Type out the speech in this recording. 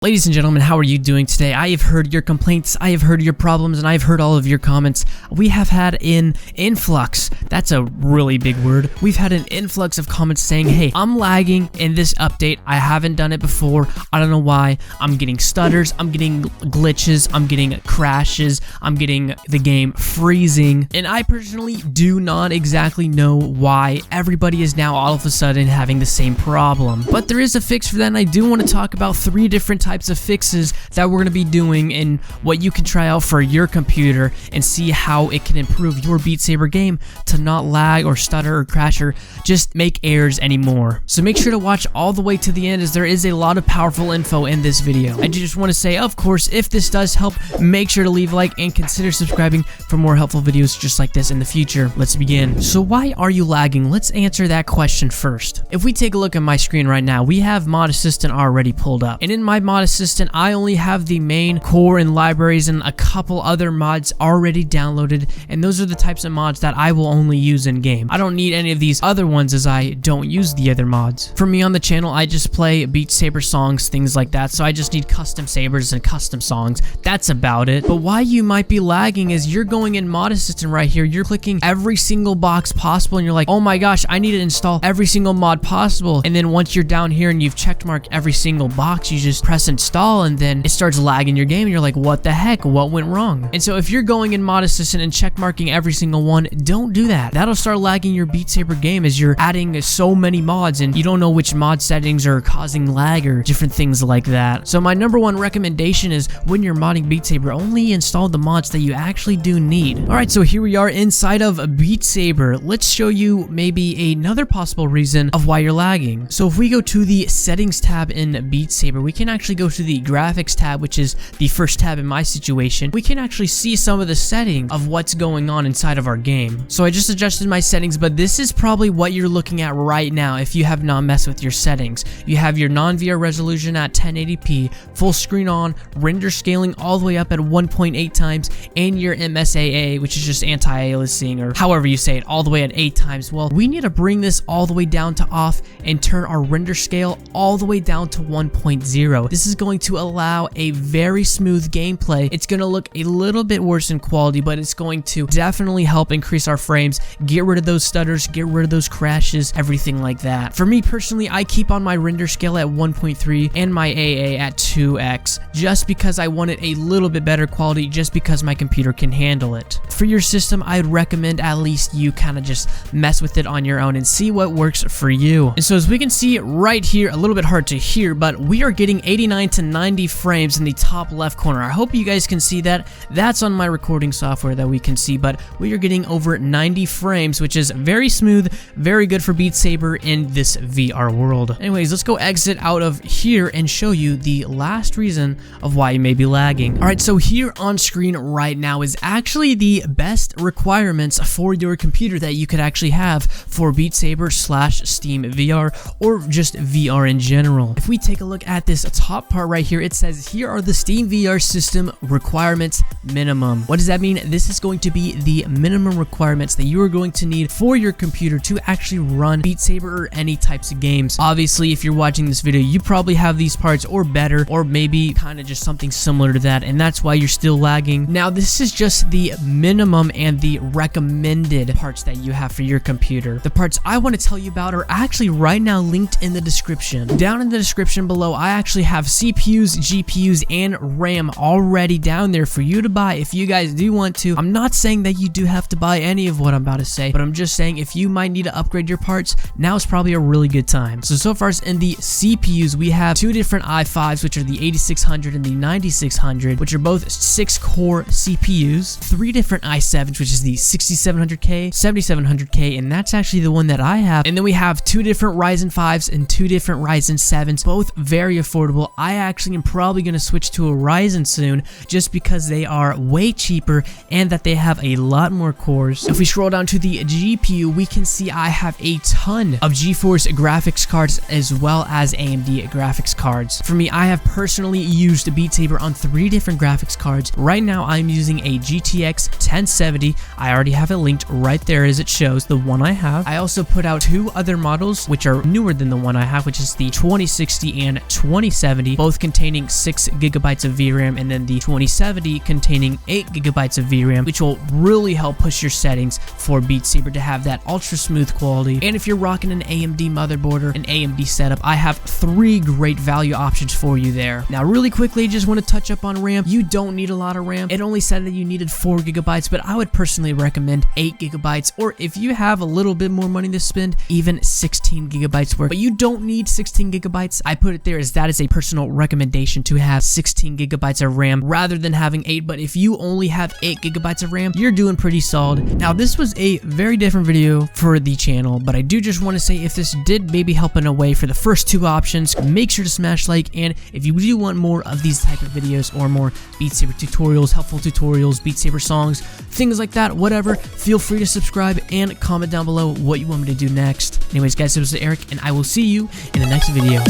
Ladies and gentlemen, how are you doing today? I have heard your complaints, I have heard your problems, and I've heard all of your comments. We have had an influx. That's a really big word. We've had an influx of comments saying, hey, I'm lagging in this update. I haven't done it before. I don't know why. I'm getting stutters. I'm getting glitches. I'm getting crashes. I'm getting the game freezing. And I personally do not exactly know why everybody is now all of a sudden having the same problem. But there is a fix for that, and I do want to talk about 3 different types of fixes that we're going to be doing and what you can try out for your computer and see how it can improve your Beat Saber game to not lag or stutter or crash or just make errors anymore. So make sure to watch all the way to the end, as there is a lot of powerful info in this video. I just want to say, of course, if this does help, make sure to leave a like and consider subscribing for more helpful videos just like this in the future. Let's begin. So why are you lagging? Let's answer that question first. If we take a look at my screen right now, we have Mod Assistant already pulled up, and in my Mod Assistant, I only have the main core and libraries and a couple other mods already downloaded, and those are the types of mods that I will only use in game. I don't need any of these other ones, as I don't use the other mods. For me on the channel, I just play Beat Saber songs, things like that, so I just need custom sabers and custom songs. That's about it. But why you might be lagging is you're going in Mod Assistant right here, you're clicking every single box possible, and you're like, oh my gosh, I need to install every single mod possible, and then once you're down here and you've checkmarked every single box, you just press install, and then it starts lagging your game, and you're like, what the heck, what went wrong? And so if you're going in Mod Assistant and check marking every single one, don't do that. That'll start lagging your Beat Saber game, as you're adding so many mods and you don't know which mod settings are causing lag or different things like that. So my number 1 recommendation is, when you're modding Beat Saber, only install the mods that you actually do need. Alright, so here we are inside of Beat Saber. Let's show you maybe another possible reason of why you're lagging. So if we go to the settings tab in Beat Saber, we can actually go to the graphics tab, which is the first tab in my situation. We can actually see some of the settings of what's going on inside of our game. So I just adjusted my settings, but this is probably what you're looking at right now if you have not messed with your settings. You have your non-VR resolution at 1080p, full screen on, render scaling all the way up at 1.8 times, and your MSAA, which is just anti-aliasing, or however you say it, all the way at 8 times. Well, we need to bring this all the way down to off and turn our render scale all the way down to 1.0. This is going to allow a very smooth gameplay. It's going to look a little bit worse in quality, but it's going to definitely help increase our frames, get rid of those stutters, get rid of those crashes, everything like that. For me personally, I keep on my render scale at 1.3 and my AA at 2x, just because I want it a little bit better quality, just because my computer can handle it. For your system, I'd recommend at least you kind of just mess with it on your own and see what works for you. And so as we can see right here, a little bit hard to hear, but we are getting 89 to 90 frames in the top left corner. I hope you guys can see that. That's on my recording software that we can see, but we are getting over 90 frames, which is very smooth, very good for Beat Saber in this VR world. Anyways, let's go exit out of here and show you the last reason of why you may be lagging. Alright, so here on screen right now is actually the best requirements for your computer that you could actually have for Beat Saber / Steam VR, or just VR in general. If we take a look at this top part right here, it says here are the Steam VR system requirements minimum. What does that mean? This is going to be the minimum requirements that you are going to need for your computer to actually run Beat Saber or any types of games. Obviously, if you're watching this video, you probably have these parts or better, or maybe kind of just something similar to that, and that's why you're still lagging. Now, this is just the minimum and the recommended parts that you have for your computer. The parts I want to tell you about are actually right now linked in the description. Down in the description below, I actually have CPUs, GPUs, and RAM already down there for you to buy if you guys do want to. I'm not saying that you do have to buy any of what I'm about to say, but I'm just saying if you might need to upgrade your parts, now is probably a really good time. So far as in the CPUs, we have 2 different i5s, which are the 8600 and the 9600, which are both 6-core CPUs, 3 different i7s, which is the 6700K, 7700K, and that's actually the one that I have. And then we have 2 different Ryzen 5s and 2 different Ryzen 7s, both very affordable. I actually am probably going to switch to a Ryzen soon, just because they are way cheaper and that they have a lot more cores. If we scroll down to the GPU, we can see I have a ton of GeForce graphics cards as well as AMD graphics cards. For me, I have personally used Beat Saber on 3 different graphics cards. Right now, I'm using a GTX 1070. I already have it linked right there as it shows, the one I have. I also put out 2 other models, which are newer than the one I have, which is the 2060 and 2070. 2090, both containing 6 gigabytes of VRAM, and then the 2070 containing 8 gigabytes of VRAM, which will really help push your settings for Beat Saber to have that ultra smooth quality. And if you're rocking an AMD motherboard or an AMD setup, I have 3 great value options for you there. Now, really quickly, just want to touch up on RAM. You don't need a lot of RAM. It only said that you needed 4 gigabytes, but I would personally recommend 8 gigabytes, or if you have a little bit more money to spend, even 16 gigabytes worth. But you don't need 16 gigabytes. I put it there as that is a personal recommendation to have 16 gigabytes of RAM rather than having 8. But if you only have 8 gigabytes of RAM, you're doing pretty solid. Now, this was a very different video for the channel, but I do just want to say, if this did maybe help in a way for the first 2 options, make sure to smash like. And if you do want more of these type of videos or more Beat Saber tutorials, helpful tutorials, Beat Saber songs, things like that, whatever, feel free to subscribe and comment down below what you want me to do next. Anyways, guys, this was Eric, and I will see you in the next video.